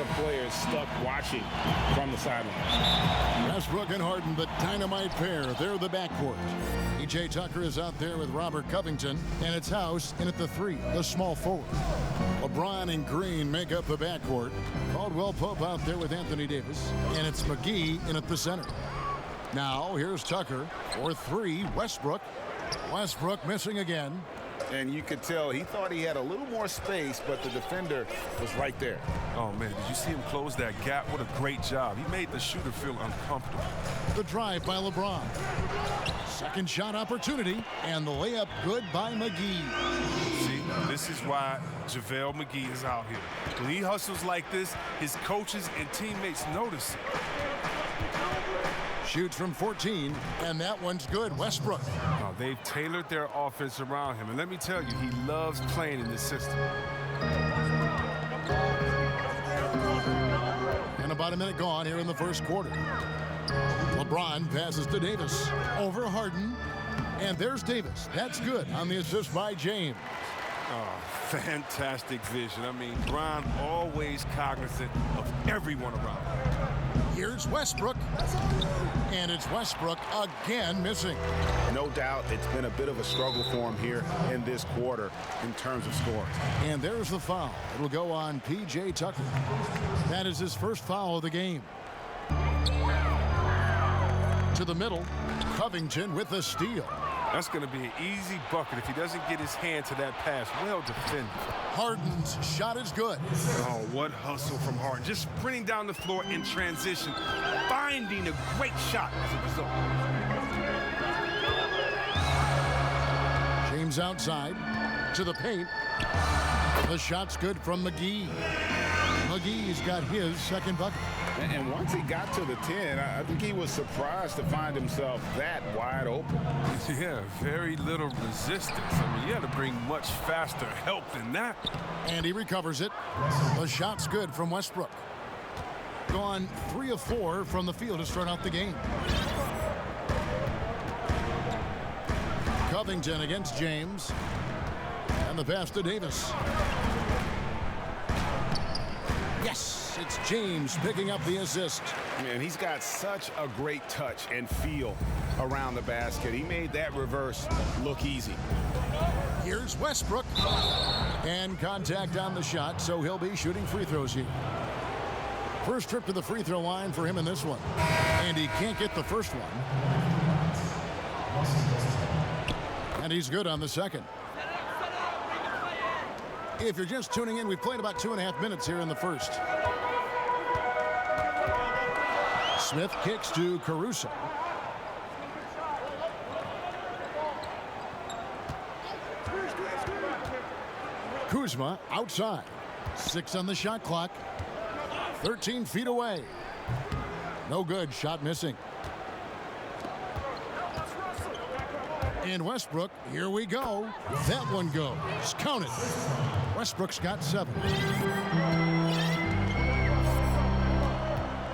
of players stuck watching from the sidelines. Westbrook and Harden, the dynamite pair. They're the backcourt. P.J. Tucker is out there with Robert Covington, and it's House in at the 3, the small forward. LeBron and Green make up the backcourt. Caldwell Pope out there with Anthony Davis, and it's McGee in at the center. Now here's Tucker for 3. Westbrook. Westbrook missing again. And you could tell he thought he had a little more space, but the defender was right there. Oh, man, did you see him close that gap? What a great job. He made the shooter feel uncomfortable. The drive by LeBron. Second shot opportunity, and the layup good by McGee. See, this is why JaVale McGee is out here. When he hustles like this, his coaches and teammates notice it. Shoots from 14, and that one's good. Westbrook. Oh, they've tailored their offense around him, and let me tell you, he loves playing in this system. And about a minute gone here in the first quarter. LeBron passes to Davis. Over Harden, and there's Davis. That's good on the assist by James. Oh, fantastic vision. I mean, Bron always cognizant of everyone around him. Here's Westbrook, and it's Westbrook again missing. No doubt it's been a bit of a struggle for him here in this quarter in terms of scoring. And there's the foul. It'll go on P.J. Tucker. That is his first foul of the game. To the middle, Covington with the steal. That's going to be an easy bucket if he doesn't get his hand to that pass. Well defended. Harden's shot is good. Oh, what hustle from Harden. Just sprinting down the floor in transition, finding a great shot as a result. James outside to the paint. The shot's good from McGee. McGee's got his second bucket. And once he got to the 10, I think he was surprised to find himself that wide open. Yeah, very little resistance. I mean, you had to bring much faster help than that. And he recovers it. The shot's good from Westbrook. Gone 3 of 4 from the field to start out the game. Covington against James. And the pass to Davis. Yes, it's James picking up the assist. Man, he's got such a great touch and feel around the basket. He made that reverse look easy. Here's Westbrook. And contact on the shot, so he'll be shooting free throws here. First trip to the free throw line for him in this one. And he can't get the first one. And he's good on the second. If you're just tuning in, we've played about 2.5 minutes here in the first. Smith kicks to Caruso. Kuzma outside. 6 on the shot clock. 13 feet away. No good. Shot missing. And Westbrook, here we go. That one goes. Count it. Westbrook's got 7.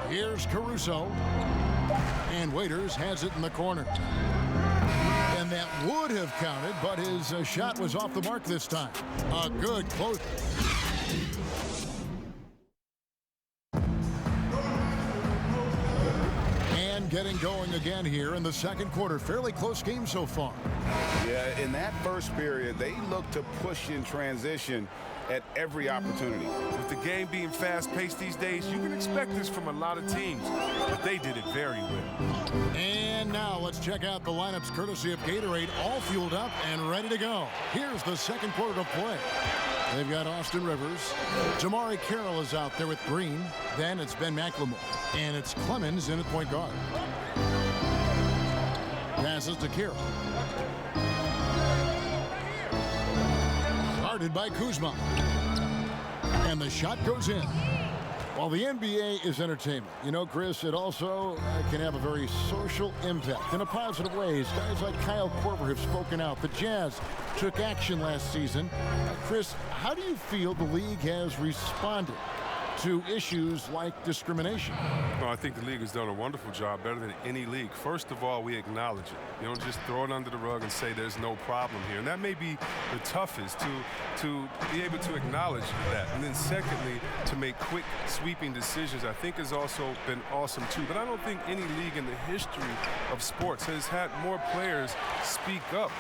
Here's Caruso. And Waiters has it in the corner. And that would have counted, but his shot was off the mark this time. A good close. And getting going again here in the second quarter. Fairly close game so far. Yeah, in that first period, they looked to push in transition at every opportunity. With the game being fast-paced these days, you can expect this from a lot of teams, but they did it very well. And now let's check out the lineups courtesy of Gatorade, all fueled up and ready to go. Here's the second quarter of play. They've got Austin Rivers. Jamari Carroll is out there with Green. Then it's Ben McLemore. And it's Clemens in at point guard. Passes to Carroll. Guarded by Kuzma. And the shot goes in. While the NBA is entertainment, you know, Chris, it also can have a very social impact in a positive ways. Guys like Kyle Korver have spoken out. The Jazz took action last season. Chris, how do you feel the league has responded to issues like discrimination. Well, I think the league has done a wonderful job, better than any league. First of all, we acknowledge it. You don't just throw it under the rug and say there's no problem here. And that may be the toughest, to be able to acknowledge that. And then secondly, to make quick, sweeping decisions, I think has also been awesome too. But I don't think any league in the history of sports has had more players speak up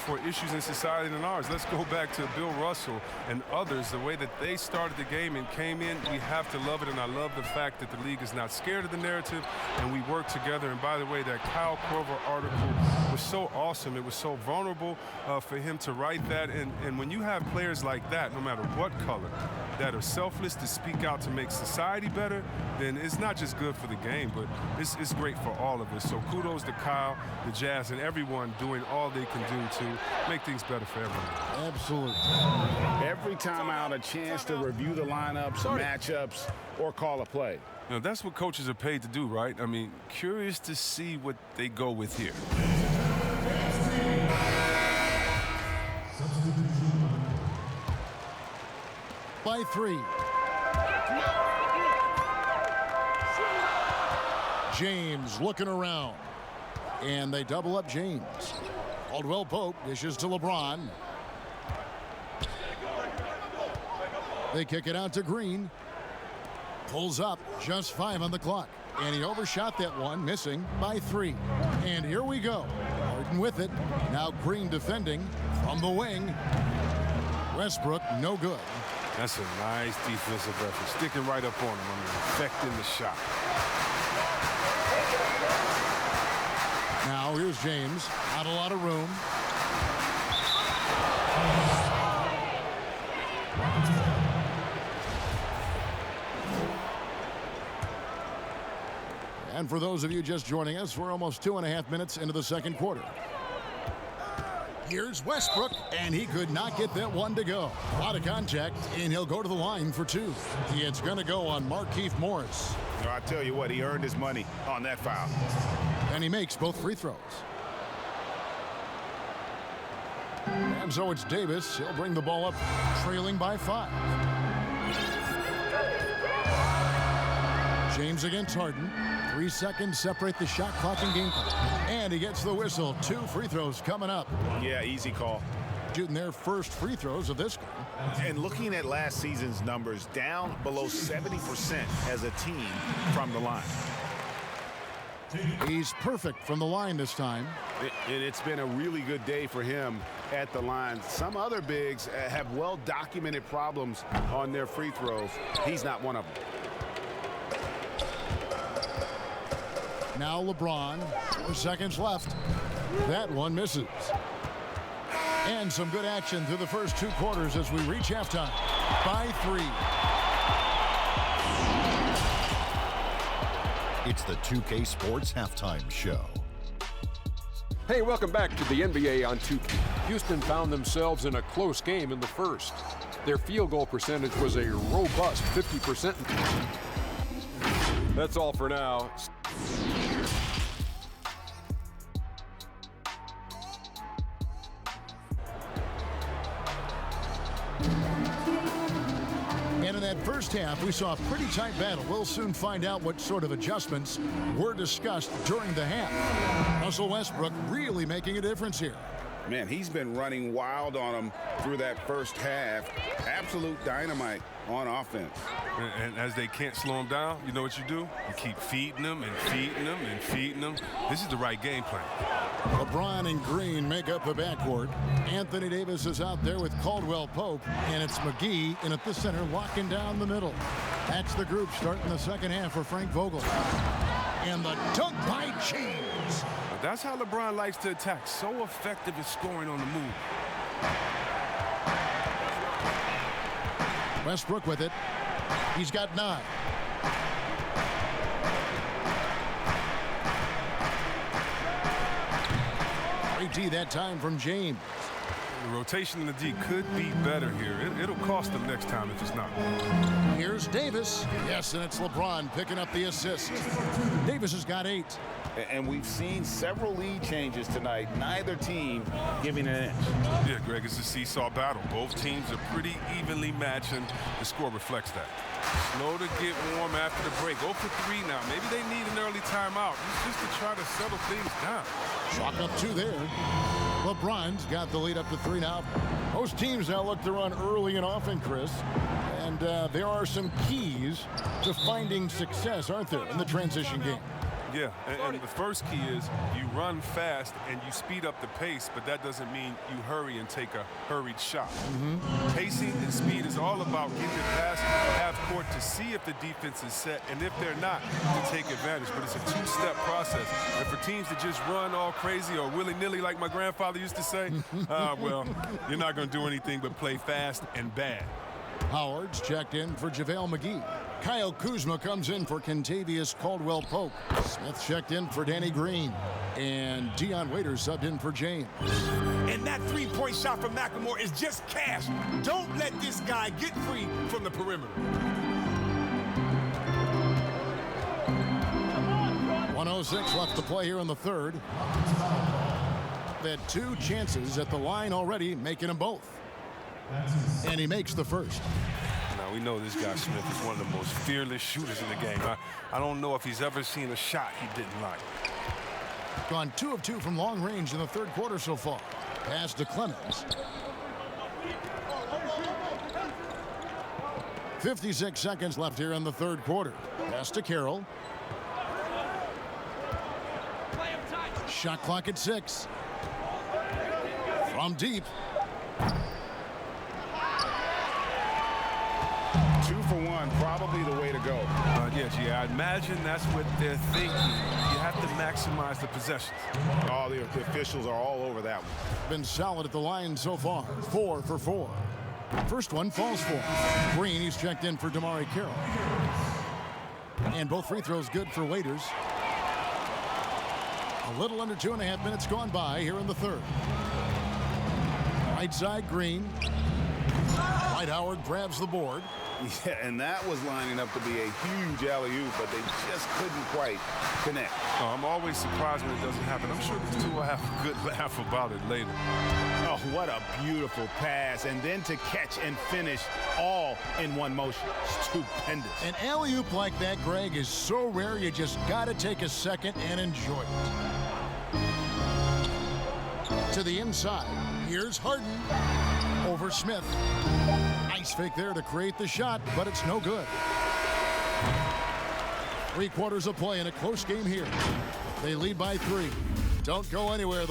for issues in society than ours. Let's go back to Bill Russell and others, the way that they started the game and came in. We have to love it, and I love the fact that the league is not scared of the narrative, and we work together. And by the way, that Kyle Korver article was so awesome. It was so vulnerable for him to write that. And when you have players like that, no matter what color, that are selfless to speak out to make society better, then it's not just good for the game, but it's great for all of us. So kudos to Kyle, the Jazz, and everyone doing all they can do to make things better for everyone. Absolutely. Every time out, a chance to review the lineups, matchups, or call a play. Now, that's what coaches are paid to do, right? I mean, curious to see what they go with here. By 3. James looking around. And they double up James. Caldwell Pope dishes to LeBron. They kick it out to Green. Pulls up, just 5 on the clock. And he overshot that one, missing by 3. And here we go. Harden with it. Now Green defending from the wing. Westbrook, no good. That's a nice defensive effort. Sticking right up on him. I mean, affecting the shot. Now here's James. Not a lot of room. And for those of you just joining us, we're almost 2.5 minutes into the second quarter. Here's Westbrook, and he could not get that one to go. A lot of contact, and he'll go to the line for 2. It's going to go on Markieff Morris. No, I tell you what, he earned his money on that foul. And he makes both free throws. And so it's Davis. He'll bring the ball up, trailing by 5. James against Harden. 3 seconds separate the shot clock and game clock. And he gets the whistle. 2 free throws coming up. Yeah, easy call. Shooting their first free throws of this game. And looking at last season's numbers, down below 70% as a team from the line. He's perfect from the line this time. It's been a really good day for him at the line. Some other bigs have well-documented problems on their free throws. He's not one of them. Now LeBron, 4 seconds left. That one misses. And some good action through the first 2 quarters as we reach halftime. By 3. It's the 2K Sports Halftime Show. Hey, welcome back to the NBA on 2K. Houston found themselves in a close game in the first. Their field goal percentage was a robust 50%. That's all for now. And in that first half, we saw a pretty tight battle. We'll soon find out what sort of adjustments were discussed during the half. Russell Westbrook really making a difference here. Man, he's been running wild on him through that first half. Absolute dynamite on offense. And as they can't slow him down, you know what you do? You keep feeding them and feeding them and feeding them. This is the right game plan. LeBron and Green make up the backcourt. Anthony Davis is out there with Caldwell Pope, and it's McGee in at the center locking down the middle. That's the group starting the second half for Frank Vogel. And the dunk by James. That's how LeBron likes to attack. So effective at scoring on the move. Westbrook with it. He's got 9. Great D that time from James. The rotation in the D could be better here. It'll cost them next time if it's not. Here's Davis. Yes, and it's LeBron picking up the assist. Davis has got 8. And we've seen several lead changes tonight, neither team giving an inch. Yeah, Greg, it's a seesaw battle. Both teams are pretty evenly matched, and the score reflects that. Slow to get warm after the break. 0 for 3 now. Maybe they need an early timeout just to try to settle things down. Chalk up 2 there. LeBron's got the lead up to 3 now. Most teams now look to run early and often, Chris. And there are some keys to finding success, aren't there, in the transition game? Yeah, and the first key is you run fast and you speed up the pace, but that doesn't mean you hurry and take a hurried shot. Pacing and speed is all about getting it past half court to see if the defense is set, and if they're not, to take advantage. But it's a 2-step process. And for teams to just run all crazy or willy-nilly like my grandfather used to say, well, you're not going to do anything but play fast and bad. Howard's checked in for JaVale McGee. Kyle Kuzma comes in for Kentavious Caldwell-Pope. Smith checked in for Danny Green. And Dion Waiters subbed in for James. And that three-point shot from McLemore is just cash. Don't let this guy get free from the perimeter. 1:06 left to play here in the third. They had 2 chances at the line already, making them both. And he makes the first. Now, we know this guy Smith is one of the most fearless shooters in the game. I don't know if he's ever seen a shot he didn't like. Gone 2 of 2 from long range in the third quarter so far. Pass to Clemens. 56 seconds left here in the third quarter. Pass to Carroll. Shot clock at 6. From deep. 2 for 1, probably the way to go. Yeah, I imagine that's what they're thinking. You have to maximize the possessions. All the officials are all over that one. Been solid at the line so far. 4 for 4. First one falls for him. Green, he's checked in for Damari Carroll. And both free throws good for Waiters. A little under 2.5 minutes gone by here in the third. Right side, Green. Dwight Howard grabs the board. Yeah, and that was lining up to be a huge alley-oop, but they just couldn't quite connect. Oh, I'm always surprised when it doesn't happen. I'm sure these two will have a good laugh about it later. Oh, what a beautiful pass. And then to catch and finish all in one motion. Stupendous. An alley-oop like that, Greg, is so rare you just got to take a second and enjoy it. To the inside. Here's Harden. Over Smith. Nice fake there to create the shot, but it's no good. 3 quarters of play in a close game here. They lead by 3. Don't go anywhere.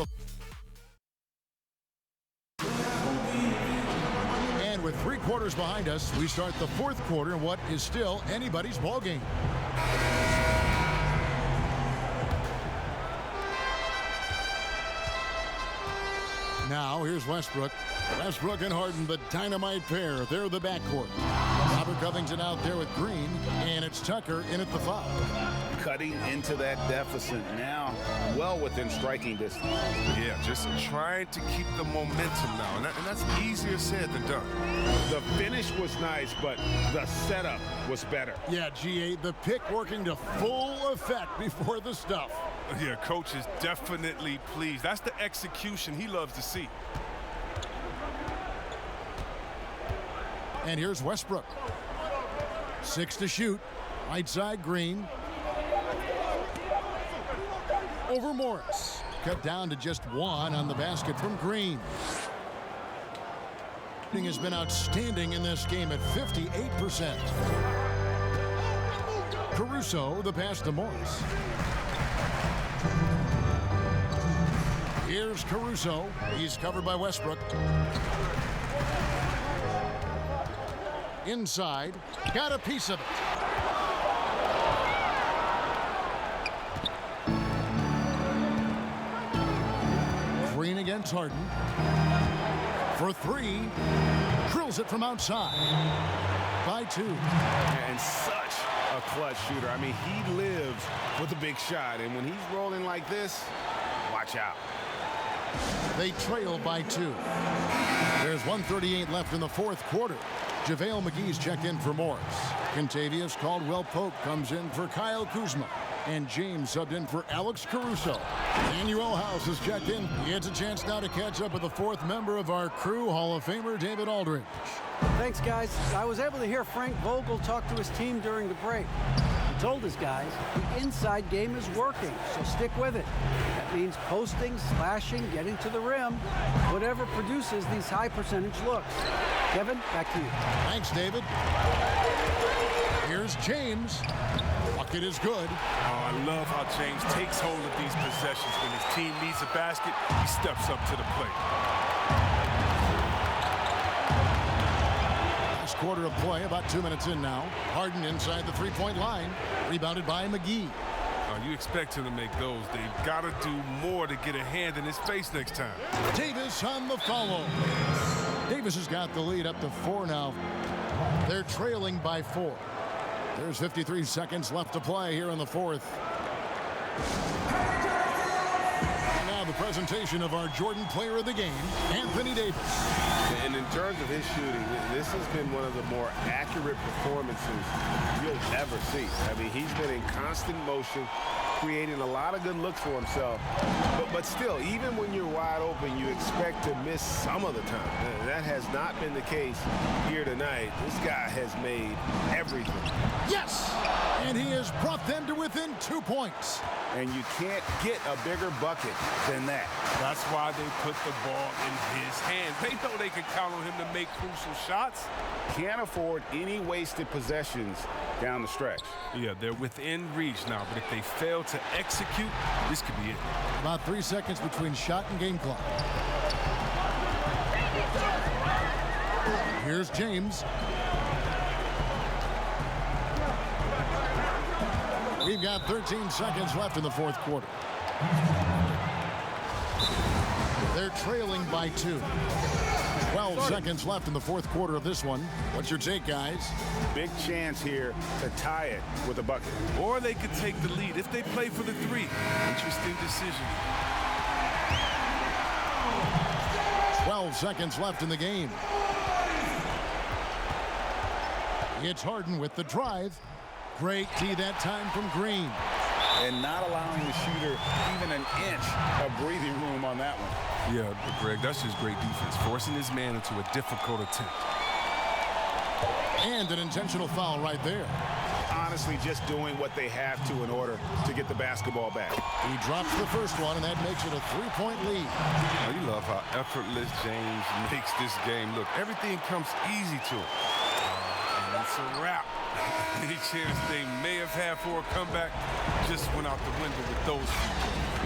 And with 3 quarters behind us, we start the fourth quarter in what is still anybody's ball game. Now, here's Westbrook. Westbrook and Harden, the dynamite pair. They're the backcourt. Robert Covington out there with Green, and it's Tucker in at the foul. Cutting into that deficit now, well within striking distance. Yeah, just trying to keep the momentum now, and that's easier said than done. The finish was nice, but the setup was better. Yeah, GA, the pick working to full effect before the stuff. Yeah, coach is definitely pleased. That's the execution he loves to see. And here's Westbrook. 6 to shoot. Right side, Green. Over Morris. Cut down to just 1 on the basket from Green. Has been outstanding in this game at 58%. Caruso, the pass to Morris. Here's Caruso. He's covered by Westbrook. Inside. Got a piece of it. Green against Harden. For 3. Drills it from outside. By 2. And such a clutch shooter. I mean, he lives with a big shot. And when he's rolling like this, watch out. They trail by 2. There's 1:38 left in the fourth quarter. JaVale McGee's checked in for Morris. Contavious Caldwell-Pope comes in for Kyle Kuzma. And James subbed in for Alex Caruso. Manuel House is checked in. He gets a chance now to catch up with the fourth member of our crew, Hall of Famer David Aldridge. Thanks, guys. I was able to hear Frank Vogel talk to his team during the break. He told his guys the inside game is working, so stick with it. That means posting, slashing, getting to the rim, whatever produces these high percentage looks. Kevin, back to you. Thanks, David. Here's James. Bucket is good. Oh, I love how James takes hold of these possessions. When his team needs a basket, he steps up to the plate. Last quarter of play, about 2 minutes in now. Harden inside the three-point line. Rebounded by McGee. You expect him to make those. They've got to do more to get a hand in his face next time. Davis on the follow. Davis has got the lead up to 4 now. They're trailing by 4. There's 53 seconds left to play here in the fourth. And now the presentation of our Jordan Player of the Game, Anthony Davis. And in terms of his shooting, this has been one of the more accurate performances you'll ever see. I mean, he's been in constant motion, creating a lot of good looks for himself. But still, even when you're wide open, you expect to miss some of the time. That has not been the case here tonight. This guy has made everything. Yes! And he has brought them to within 2 points. And you can't get a bigger bucket than that. That's why they put the ball in his hands. They know they can count on him to make crucial shots. Can't afford any wasted possessions down the stretch. Yeah, they're within reach now, but if they fail to execute, this could be it. About 3 seconds between shot and game clock. Here's James. We've got 13 seconds left in the fourth quarter. They're trailing by 2. 12 seconds left in the fourth quarter of this one. What's your take, guys? Big chance here to tie it with a bucket. Or they could take the lead if they play for the 3. Interesting decision. 12 seconds left in the game. It's Harden with the drive. Great tee that time from Green. And not allowing the shooter even an inch of breathing room on that one. Yeah, Greg, that's just great defense, forcing his man into a difficult attempt. And an intentional foul right there. Honestly, just doing what they have to in order to get the basketball back. He drops the first one, and that makes it a 3-point lead. Oh, you love how effortless James makes this game look. Everything comes easy to him. And it's a wrap. Any chance they may have had for a comeback just went out the window with those few.